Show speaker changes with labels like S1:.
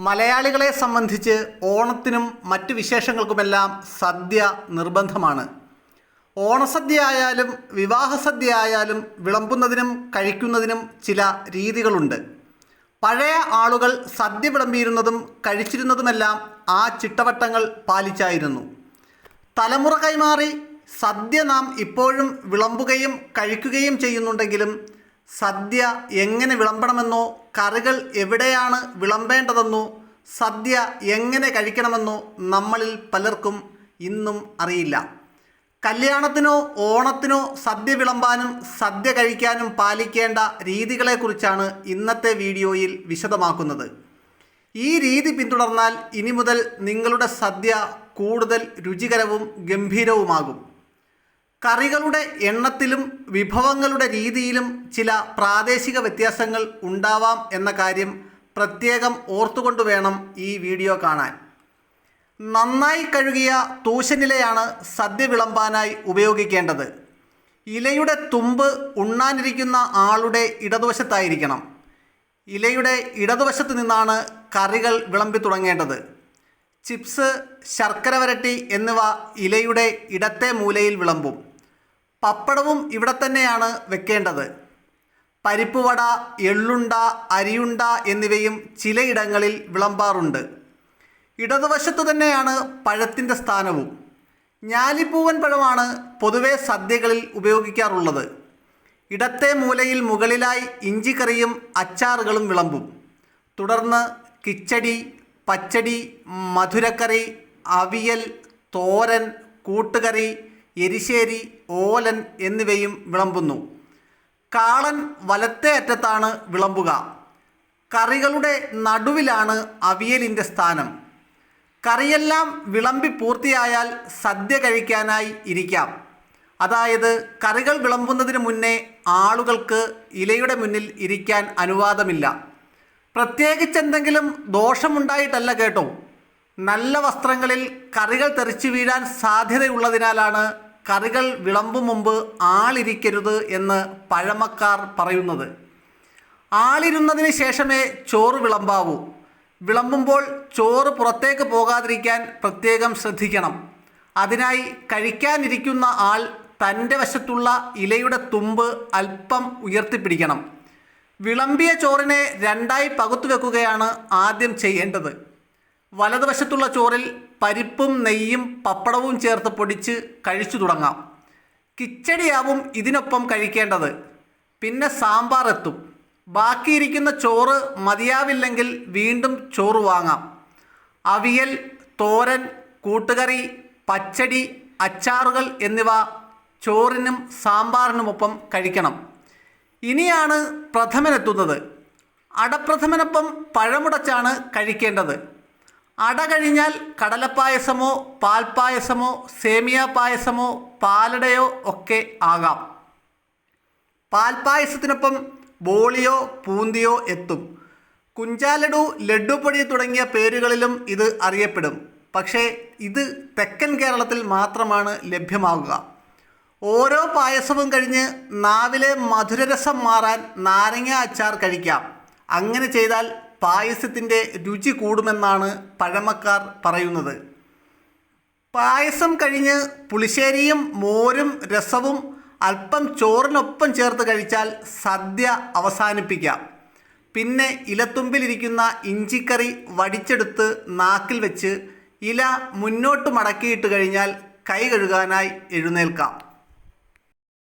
S1: മലയാളികളെ സംബന്ധിച്ച് ഓണത്തിനും മറ്റു വിശേഷങ്ങൾക്കുമെല്ലാം സദ്യ നിർബന്ധമാണ്. ഓണസദ്യ ആയാലും വിവാഹസദ്യ ആയാലും വിളമ്പുന്നതിനും കഴിക്കുന്നതിനും ചില രീതികളുണ്ട്. പഴയ ആളുകൾ സദ്യ വിളമ്പിയിരുന്നതും കഴിച്ചിരുന്നതുമെല്ലാം ആ ചിട്ടവട്ടങ്ങൾ പാലിച്ചായിരുന്നു. തലമുറ കൈമാറി സദ്യ നാം ഇപ്പോഴും വിളമ്പുകയും കഴിക്കുകയും ചെയ്യുന്നുണ്ടെങ്കിലും സദ്യ എങ്ങനെ വിളമ്പണമെന്നോ കറികൾ എവിടെയാണ് വിളമ്പേണ്ടതെന്നോ സദ്യ എങ്ങനെ കഴിക്കണമെന്നോ നമ്മളിൽ പലർക്കും ഇന്നും അറിയില്ല. കല്യാണത്തിനോ ഓണത്തിനോ സദ്യ വിളമ്പാനും സദ്യ കഴിക്കാനും പാലിക്കേണ്ട രീതികളെക്കുറിച്ചാണ് ഇന്നത്തെ വീഡിയോയിൽ വിശദമാക്കുന്നത്. ഈ രീതി പിന്തുടർന്നാൽ ഇനി മുതൽ നിങ്ങളുടെ സദ്യ കൂടുതൽ രുചികരവും ഗംഭീരവുമാകും. കറികളുടെ എണ്ണത്തിലും വിഭവങ്ങളുടെ രീതിയിലും ചില പ്രാദേശിക വ്യത്യാസങ്ങൾ ഉണ്ടാവാം എന്ന കാര്യം പ്രത്യേകം ഓർത്തുകൊണ്ട് വേണം ഈ വീഡിയോ കാണാൻ. നന്നായി കഴുകിയ തൂശനിലയാണ് സദ്യ വിളമ്പാനായി ഉപയോഗിക്കേണ്ടത്. ഇലയുടെ തുമ്പ് ഉണ്ണാനിരിക്കുന്ന ആളുടെ ഇടതുവശത്തായിരിക്കണം. ഇലയുടെ ഇടതുവശത്ത് നിന്നാണ് കറികൾ വിളമ്പി തുടങ്ങേണ്ടത്. ചിപ്സ്, ശർക്കര വരട്ടി എന്നിവ ഇലയുടെ ഇടത്തെ മൂലയിൽ വിളമ്പും. പപ്പടവും ഇവിടെ തന്നെയാണ് വെക്കേണ്ടത്. പരിപ്പുവട, എള്ളുണ്ട, അരിയുണ്ട എന്നിവയും ചിലയിടങ്ങളിൽ വിളമ്പാറുണ്ട്. ഇടതുവശത്തു തന്നെയാണ് പഴത്തിൻ്റെ സ്ഥാനവും. ഞാലിപ്പൂവൻ പഴമാണ് പൊതുവെ സദ്യകളിൽ ഉപയോഗിക്കാറുള്ളത്. ഇടത്തെ മൂലയിൽ മുകളിലായി ഇഞ്ചിക്കറിയും അച്ചാറുകളും വിളമ്പും. തുടർന്ന് കിച്ചടി, പച്ചടി, മധുരക്കറി, അവിയൽ, തോരൻ, കൂട്ടുകറി, എരിശ്ശേരി, ഓലൻ എന്നിവയും വിളമ്പുന്നു. കാളൻ വലത്തെ അറ്റത്താണ് വിളമ്പുക. കറികളുടെ നടുവിലാണ് അവിയലിൻ്റെ സ്ഥാനം. കറിയെല്ലാം വിളമ്പി പൂർത്തിയായാൽ സദ്യ കഴിക്കാനായി ഇരിക്കാം. അതായത് കറികൾ വിളമ്പുന്നതിന് മുന്നേ ആളുകൾക്ക് ഇലയുടെ മുന്നിൽ ഇരിക്കാൻ അനുവാദമില്ല. പ്രത്യേകിച്ചെന്തെങ്കിലും ദോഷമുണ്ടായിട്ടല്ല കേട്ടോ. നല്ല വസ്ത്രങ്ങളിൽ കറികൾ തെറിച്ചു വീഴാൻ സാധ്യതയുള്ളതിനാലാണ് കറികൾ വിളമ്പും മുമ്പ് ആളിരിക്കരുത് എന്ന് പഴമക്കാർ പറയുന്നത്. ആളിരുന്നതിന് ശേഷമേ ചോറ് വിളമ്പാവൂ. വിളമ്പുമ്പോൾ ചോറ് പുറത്തേക്ക് പോകാതിരിക്കാൻ പ്രത്യേകം ശ്രദ്ധിക്കണം. അതിനായി കഴിക്കാനിരിക്കുന്ന ആൾ തൻ്റെ വശത്തുള്ള ഇലയുടെ തുമ്പ് അല്പം ഉയർത്തിപ്പിടിക്കണം. വിളമ്പിയ ചോറിനെ രണ്ടായി പകുത്തു വെക്കുകയാണ് ആദ്യം ചെയ്യേണ്ടത്. വലതുവശത്തുള്ള ചോറിൽ പരിപ്പും നെയ്യും പപ്പടവും ചേർത്ത് പൊടിച്ച് കഴിച്ചു തുടങ്ങാം. കിച്ചടിയാവും ഇതിനൊപ്പം കഴിക്കേണ്ടത്. പിന്നെ സാമ്പാർ എത്തും. ബാക്കിയിരിക്കുന്ന ചോറ് മതിയാവില്ലെങ്കിൽ വീണ്ടും ചോറ് വാങ്ങാം. അവിയൽ, തോരൻ, കൂട്ടുകറി, പച്ചടി, അച്ചാറുകൾ എന്നിവ ചോറിനും സാമ്പാറിനുമൊപ്പം കഴിക്കണം. ഇനിയാണ് പ്രഥമനെത്തുന്നത്. അടപ്രഥമനൊപ്പം പഴമുടച്ചാണ് കഴിക്കേണ്ടത്. അട കഴിഞ്ഞാൽ കടലപ്പായസമോ പാൽപ്പായസമോ സേമിയ പായസമോ പാലടയോ ഒക്കെ ആകാം. പാൽപ്പായസത്തിനൊപ്പം ബോളിയോ പൂന്തിയോ എത്തും. കുഞ്ചാലഡു, ലഡ്ഡുപ്പൊടി തുടങ്ങിയ പേരുകളിലും ഇത് അറിയപ്പെടും. പക്ഷേ ഇത് തെക്കൻ കേരളത്തിൽ മാത്രമാണ് ലഭ്യമാകുക. ഓരോ പായസവും കഴിഞ്ഞ് നാവിലെ മധുരരസം മാറാൻ നാരങ്ങ അച്ചാർ കഴിക്കാം. അങ്ങനെ ചെയ്താൽ പായസത്തിൻ്റെ രുചി കൂടുമെന്നാണ് പഴമക്കാർ പറയുന്നത്. പായസം കഴിഞ്ഞ് പുളിശ്ശേരിയും മോരും രസവും അല്പം ചോറിനൊപ്പം ചേർത്ത് കഴിച്ചാൽ സദ്യ അവസാനിപ്പിക്കാം. പിന്നെ ഇലത്തുമ്പിലിരിക്കുന്ന ഇഞ്ചിക്കറി വടിച്ചെടുത്ത് നാക്കിൽ വെച്ച് ഇല മുന്നോട്ട് മടക്കിയിട്ട് കഴിഞ്ഞാൽ കൈ കഴുകാനായി എഴുന്നേൽക്കാം.